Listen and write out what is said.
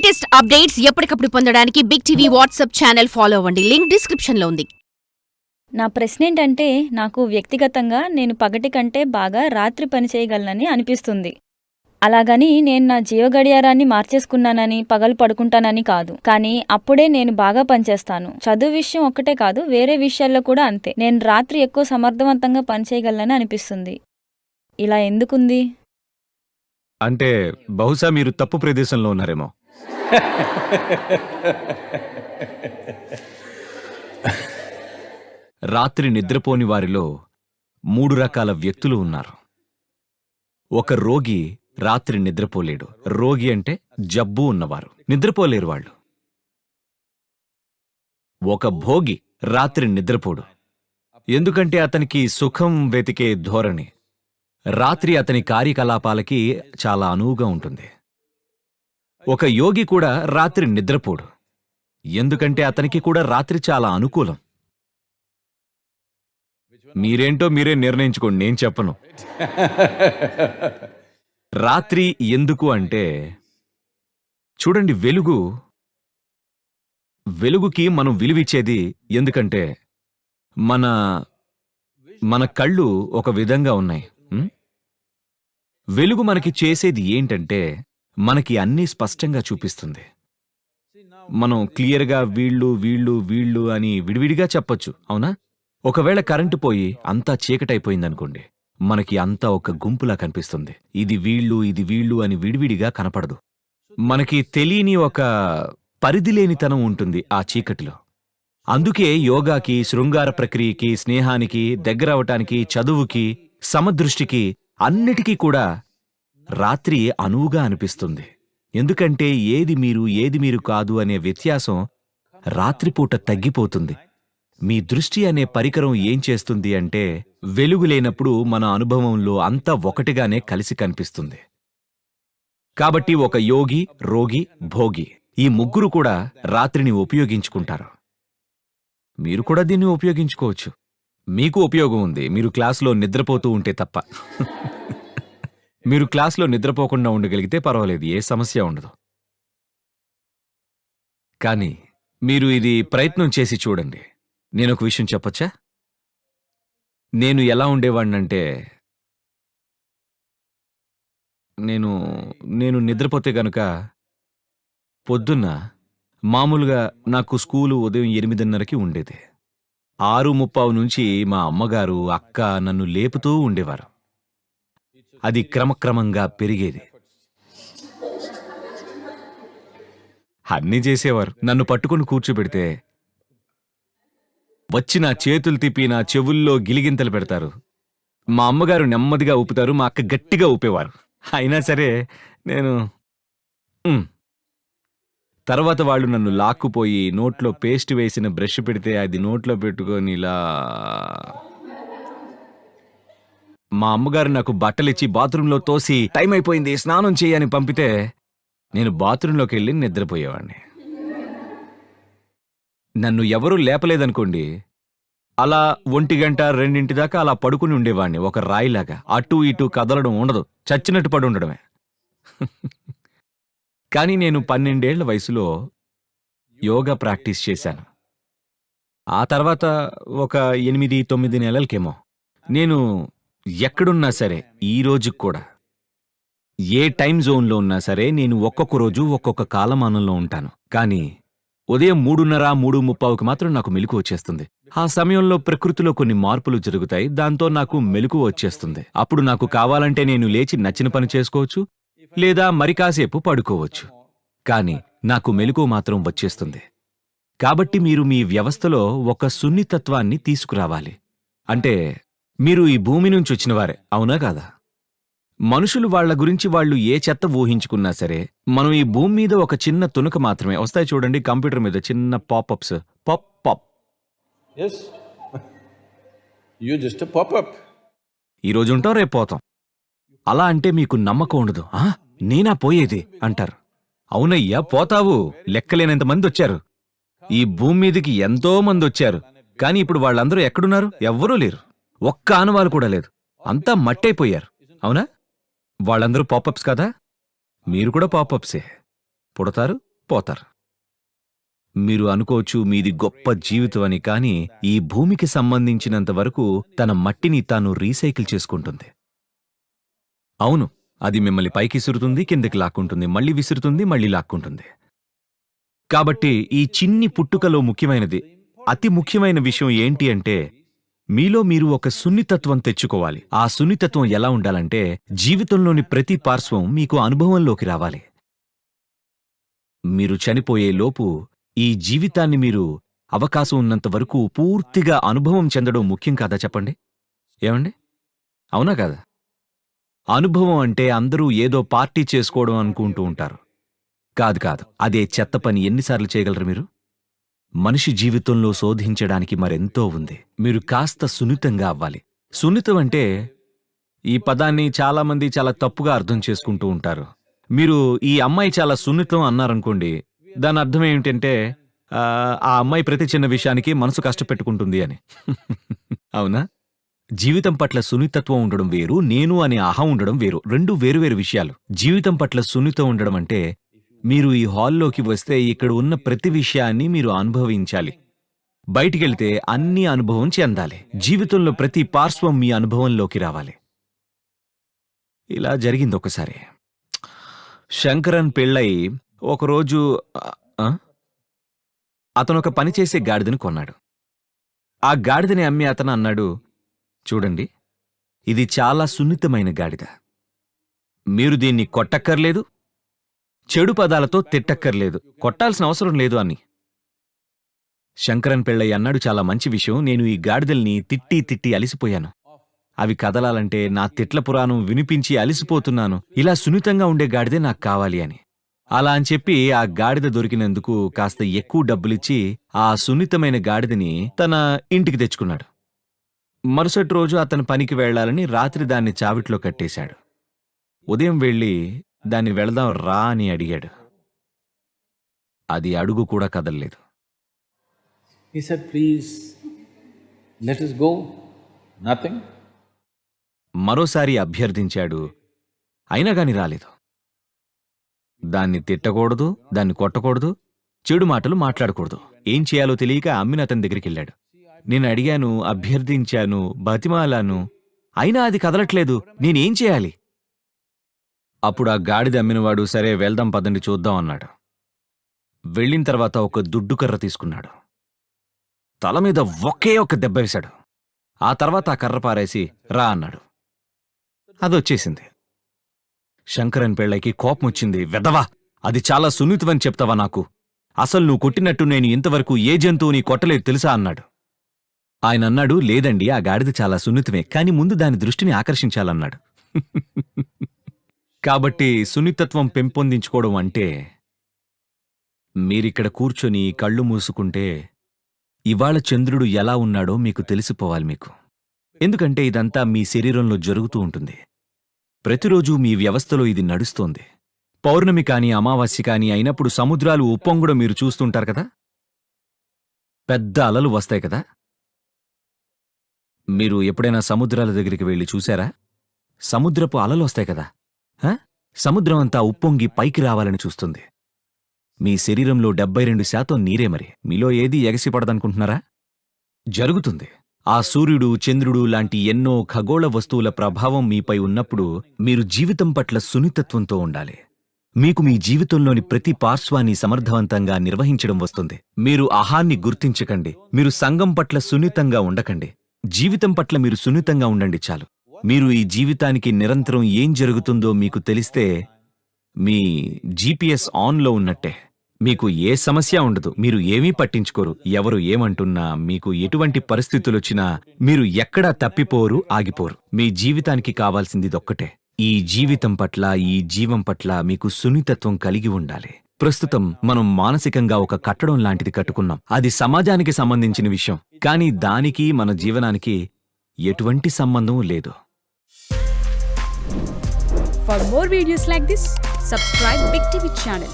Latest updates ఎప్పటికప్పుడు పొందడానికి big TV WhatsApp channel follow అవ్వండి. లింక్ డిస్క్రిప్షన్ లో ఉంది. నా ప్రశ్న ఏంటంటే, నాకు వ్యక్తిగతంగా నేను పగటి కంటే బాగా రాత్రి పని చేయగలనని అనిపిస్తుంది. అలాగని నేను నా జీవ గడియారాన్ని మార్చేసుకున్నానని పగలు పడుకుంటానని కాదు. కానీ అప్పుడే నేను బాగా పనిచేస్తాను. చదువు విషయం ఒక్కటే కాదు, వేరే విషయాల్లో కూడా అంతే. నేను రాత్రి ఎక్కువ సమర్థవంతంగా పనిచేయగలనని అనిపిస్తుంది. ఇలా ఎందుకుంది? అంటే బహుశా మీరు తప్పు ప్రదేశంలో ఉన్నారేమో. రాత్రి నిద్రపోని వారిలో 3 రకాల వ్యక్తులు ఉన్నారు. ఒక రోగి రాత్రి నిద్రపోలేడు. రోగి అంటే జబ్బు ఉన్నవారు, నిద్రపోలేరు వాళ్ళు. ఒక భోగి రాత్రి నిద్రపోడు, ఎందుకంటే అతనికి సుఖం వెతికే ధోరణి. రాత్రి అతని కార్యకలాపాలకి చాలా అనువుగా ఉంటుంది. ఒక యోగి కూడా రాత్రి నిద్రపోడు, ఎందుకంటే అతనికి కూడా రాత్రి చాలా అనుకూలం. మీరేంటో మీరే నిర్ణయించుకోండి, నేను చెప్పను. రాత్రి ఎందుకు అంటే, చూడండి, వెలుగుకి మనం విలువిచ్చేది ఎందుకంటే మన కళ్ళు ఒక విధంగా ఉన్నాయి. వెలుగు మనకి చేసేది ఏంటంటే, మనకి అన్నీ స్పష్టంగా చూపిస్తుంది. మనం క్లియర్గా వీళ్ళు వీళ్ళు వీళ్ళు అని విడివిడిగా చెప్పొచ్చు, అవునా? ఒకవేళ కరెంటు పోయి అంతా చీకటైపోయిందనుకోండి, మనకి అంతా ఒక గుంపులా కనిపిస్తుంది. ఇది వీళ్ళు ఇది వీళ్ళు అని విడివిడిగా కనపడదు. మనకి తెలియని ఒక పరిధిలేనితనం ఉంటుంది ఆ చీకటిలో. అందుకే యోగాకి, శృంగార ప్రక్రియకి, స్నేహానికి, దగ్గరవటానికి, చదువుకి, సమదృష్టికి, అన్నిటికీ కూడా రాత్రి అనువుగా అనిపిస్తుంది. ఎందుకంటే ఏది మీరు కాదు అనే వ్యత్యాసం రాత్రిపూట తగ్గిపోతుంది. మీ దృష్టి అనే పరికరం ఏం చేస్తుంది అంటే, వెలుగు లేనప్పుడు మన అనుభవంలో అంతా ఒకటిగానే కలిసి కనిపిస్తుంది. కాబట్టి ఒక యోగి, రోగి, భోగి, ఈ ముగ్గురు కూడా రాత్రిని ఉపయోగించుకుంటారు. మీరు కూడా దీన్ని ఉపయోగించుకోవచ్చు. మీకు ఉపయోగం ఉంది, మీరు క్లాసులో నిద్రపోతూ ఉంటే తప్ప. మీరు క్లాసులో నిద్రపోకుండా ఉండగలిగితే పర్వాలేదు, ఏ సమస్య ఉండదు. కానీ మీరు ఇది ప్రయత్నం చేసి చూడండి. నేనొక విషయం చెప్పొచ్చా? నేను ఎలా ఉండేవాడినంటే, నేను నిద్రపోతే గనుక పొద్దున్న మామూలుగా నాకు స్కూలు ఉదయం 8:30కి ఉండేది. 6:30 నుంచి మా అమ్మగారు, అక్క నన్ను లేపుతూ ఉండేవారు. అది క్రమక్రమంగా పెరిగేది. అన్నీ చేసేవారు. నన్ను పట్టుకుని కూర్చోబెడితే వచ్చి నా చేతులు తిప్పి నా చెవుల్లో గిలిగింతలు పెడతారు. మా అమ్మగారు నెమ్మదిగా ఊపుతారు, మా అక్క గట్టిగా ఊపేవారు. అయినా సరే నేను తర్వాత వాళ్ళు నన్ను లాక్కుపోయి నోట్లో పేస్ట్ వేసిన బ్రష్ పెడితే అది నోట్లో పెట్టుకొని ఇలా, మా అమ్మగారు నాకు బట్టలిచ్చి బాత్రూంలో తోసి టైం అయిపోయింది స్నానం చేయని పంపితే నేను బాత్రూంలోకి వెళ్ళి నిద్రపోయేవాడిని. నన్ను ఎవరూ లేపలేదనుకోండి, అలా 1 గంట 2 దాకా అలా పడుకుని ఉండేవాడిని, ఒక రాయిలాగా. అటూ ఇటూ కదలడం ఉండదు, చచ్చినట్టు పడి ఉండడమే. కానీ నేను 12 ఏళ్ల వయసులో యోగా ప్రాక్టీస్ చేశాను. ఆ తర్వాత ఒక 8-9 నెలలకేమో నేను ఎక్కడున్నా సరే, ఈ రోజుకి కూడా ఏ టైం జోన్లో ఉన్నా సరే, నేను ఒక్కొక్క రోజు ఒక్కొక్క కాలమానంలో ఉంటాను. కానీ ఉదయం 3:30, 3:30కి మాత్రం నాకు మెలకువ వచ్చేస్తుంది. ఆ సమయంలో ప్రకృతిలో కొన్ని మార్పులు జరుగుతాయి, దాంతో నాకు మెలకువ వచ్చేస్తుంది. అప్పుడు నాకు కావాలంటే నేను లేచి నచ్చిన పని చేసుకోవచ్చు, లేదా మరి కాసేపు పడుకోవచ్చు. కానీ నాకు మెలకువ మాత్రం వచ్చేస్తుంది. కాబట్టి మీరు మీ వ్యవస్థలో ఒక సున్నితత్వాన్ని తీసుకురావాలి. అంటే మీరు ఈ భూమి నుంచి వచ్చినవారే, అవునా కాదా? మనుషులు వాళ్ల గురించి వాళ్ళు ఏ చెత్త ఊహించుకున్నా సరే, మనం ఈ భూమి మీద ఒక చిన్న తునక మాత్రమే. వస్తాయి చూడండి కంప్యూటర్ మీద చిన్న పాపప్స్, పాప్ పాప్. ఈరోజు ఉంటాం, రేపు పోతాం. అలా అంటే మీకు నమ్మకం ఉండదు. నేనా పోయేది అంటారు. అవునయ్యా, పోతావు. లెక్కలేనంత మంది వచ్చారు ఈ భూమి మీదకి, ఎంతో మంది వచ్చారు. కానీ ఇప్పుడు వాళ్ళందరూ ఎక్కడున్నారు? ఎవ్వరూ లేరు, ఒక్క ఆనవాలు కూడా లేదు, అంతా మట్టయిపోయారు, అవునా? వాళ్ళందరూ పాపప్స్ కదా? మీరు కూడా పాపప్సే. పుడతారు, పోతారు. మీరు అనుకోవచ్చు మీది గొప్ప జీవితం అని, కానీ ఈ భూమికి సంబంధించినంత వరకు తన మట్టిని తాను రీసైకిల్ చేసుకుంటుంది. అవును, అది మిమ్మల్ని పైకి విసురుతుంది, కిందకి లాక్కుంటుంది, మళ్ళీ విసురుతుంది, మళ్ళీ లాక్కుంటుంది. కాబట్టి ఈ చిన్ని పుట్టుకలో ముఖ్యమైనది, అతి ముఖ్యమైన విషయం ఏంటి అంటే, మీలో మీరు ఒక సున్నితత్వం తెచ్చుకోవాలి. ఆ సున్నితత్వం ఎలా ఉండాలంటే, జీవితంలోని ప్రతి పార్శ్వం మీకు అనుభవంలోకి రావాలి. మీరు చనిపోయే లోపు ఈ జీవితాన్ని మీరు అవకాశం ఉన్నంత వరకు పూర్తిగా అనుభవం చెందడం ముఖ్యం కాదా చెప్పండి? ఏమండి? అవునా కాదా? అనుభవం అంటే అందరూ ఏదో పార్టీ చేసుకోవడం అనుకుంటూ ఉంటారు. కాదు కాదు, అదే చెత్త పని. ఎన్నిసార్లు చేయగలరు మీరు? మనిషి జీవితంలో శోధించడానికి మరెంతో ఉంది. మీరు కాస్త సున్నితంగా అవ్వాలి. సున్నితం అంటే ఈ పదాన్ని చాలామంది చాలా తప్పుగా అర్థం చేసుకుంటూ ఉంటారు. మీరు ఈ అమ్మాయి చాలా సున్నితం అన్నారనుకోండి, దాని అర్థం ఏమిటంటే ఆ అమ్మాయి ప్రతి చిన్న విషయానికి మనసు కష్టపెట్టుకుంటుంది అని. అవునా? జీవితం పట్ల సున్నితత్వం ఉండడం వేరు, నేను అనే అహం ఉండడం వేరు. రెండు వేరువేరు విషయాలు. జీవితం పట్ల సున్నితం ఉండడం అంటే, మీరు ఈ హాల్లోకి వస్తే ఇక్కడ ఉన్న ప్రతి విషయాన్ని మీరు అనుభవించాలి. బయటికెళ్తే అన్ని అనుభవం చెందాలి. జీవితంలో ప్రతి పార్శ్వం మీ అనుభవంలోకి రావాలి. ఇలా జరిగింది ఒకసారి. శంకరన్ పెళ్ళై ఒకరోజు అతనొక పనిచేసే గాడిదని కొన్నాడు. ఆ గాడిదని అమ్మి అతను అన్నాడు, చూడండి, ఇది చాలా సున్నితమైన గాడిద. మీరు దీన్ని కొట్టక్కర్లేదు, చెడు పదాలతో తిట్టక్కర్లేదు, కొట్టాల్సిన అవసరం లేదు అని. శంకరన్ పెళ్ళై అన్నాడు, చాలా మంచి విషయం, నేను ఈ గాడిదల్ని తిట్టి తిట్టి అలిసిపోయాను. అవి కదలాలంటే నా తిట్ల పురాణం వినిపించి అలిసిపోతున్నాను. ఇలా సున్నితంగా ఉండే గాడిదే నాకు కావాలి అని. అలా అని చెప్పి ఆ గాడిద దొరికినందుకు కాస్త ఎక్కువ డబ్బులిచ్చి ఆ సున్నితమైన గాడిదని తన ఇంటికి తెచ్చుకున్నాడు. మరుసటి రోజు అతని పనికి వెళ్లాలని రాత్రి దాన్ని చావిట్లో కట్టేశాడు. ఉదయం వెళ్ళి దాన్ని వెళదాం రా అని అడిగాడు. అది అడుగు కూడా కదలలేదు. He said, please, let us go. Nothing. మరోసారి అభ్యర్థించాడు, అయినా గాని రాలేదు. దాన్ని తిట్టకూడదు, దాన్ని కొట్టకూడదు, చెడు మాటలు మాట్లాడకూడదు. ఏం చేయాలో తెలియక అమ్మిన అతని దగ్గరికెళ్ళాడు. నేను అడిగాను, అభ్యర్థించాను, బతిమాలాను, అయినా అది కదలట్లేదు, నేనేం చేయాలి? అప్పుడు ఆ గాడిద అమ్మినవాడు, సరే వెళ్దాం పదండి చూద్దాం అన్నాడు. వెళ్ళిన తర్వాత ఒక దుడ్డు కర్ర తీసుకున్నాడు. తల మీద ఒకే ఒక దెబ్బ వేశాడు. ఆ తర్వాత ఆ కర్ర పారేసి రా అన్నాడు. అదొచ్చేసింది. శంకరన్ పెళ్ళైకి కోపం వచ్చింది. వెదవా, అది చాలా సున్నితమని చెప్తావా నాకు? అసలు నువ్వు కొట్టినట్టు నేను ఇంతవరకు ఏ జంతువుని కొట్టలేదు తెలుసా అన్నాడు. ఆయన అన్నాడు, లేదండి, ఆ గాడిద చాలా సున్నితమే, కానీ ముందు దాని దృష్టిని ఆకర్షించాలన్నాడు. కాబట్టి సున్నితత్వం పెంపొందించుకోవడం అంటే, మీరిక్కడ కూర్చొని కళ్ళు మూసుకుంటే ఇవాళ చంద్రుడు ఎలా ఉన్నాడో మీకు తెలిసిపోవాలి మీకు. ఎందుకంటే ఇదంతా మీ శరీరంలో జరుగుతూ ఉంటుంది. ప్రతిరోజు మీ వ్యవస్థలో ఇది నడుస్తోంది. పౌర్ణమి కాని అమావాస్య కాని అయినప్పుడు సముద్రాలు ఉప్పొంగడం మీరు చూస్తుంటారు కదా, పెద్ద అలలు వస్తాయి కదా. మీరు ఎప్పుడైనా సముద్రాల దగ్గరికి వెళ్ళి చూశారా? సముద్రపు అలలు వస్తాయి కదా. సముద్రం అంతా ఉప్పొంగి పైకి రావాలని చూస్తుంది. మీ శరీరంలో 72% నీరే. మరి మీలో ఏది ఎగసిపడదనుకుంటున్నారా? జరుగుతుంది. ఆ సూర్యుడు, చంద్రుడు లాంటి ఎన్నో ఖగోళ వస్తువుల ప్రభావం మీపై ఉన్నప్పుడు మీరు జీవితం పట్ల సున్నితత్వంతో ఉండాలి. మీకు మీ జీవితంలోని ప్రతి పార్శ్వాన్ని సమర్థవంతంగా నిర్వహించడం వస్తుంది. మీరు అహాన్ని గుర్తించకండి. మీరు సంఘం పట్ల సున్నితంగా ఉండకండి. జీవితం పట్ల మీరు సున్నితంగా ఉండండి చాలు. మీరు ఈ జీవితానికి నిరంతరం ఏం జరుగుతుందో మీకు తెలిస్తే మీ జీపీఎస్ ఆన్లో ఉన్నట్టే. మీకు ఏ సమస్య ఉండదు. మీరు ఏమీ పట్టించుకోరు. ఎవరు ఏమంటున్నా, మీకు ఎటువంటి పరిస్థితులొచ్చినా మీరు ఎక్కడా తప్పిపోరు, ఆగిపోరు. మీ జీవితానికి కావాల్సిందిదొక్కటే. ఈ జీవితం పట్ల, ఈ జీవం పట్ల మీకు సున్నితత్వం కలిగి ఉండాలి. ప్రస్తుతం మనం మానసికంగా ఒక కట్టడం లాంటిది కట్టుకున్నాం. అది సమాజానికి సంబంధించిన విషయం, కానీ దానికి మన జీవనానికి ఎటువంటి సంబంధం లేదు. For more videos like this, subscribe Big TV channel.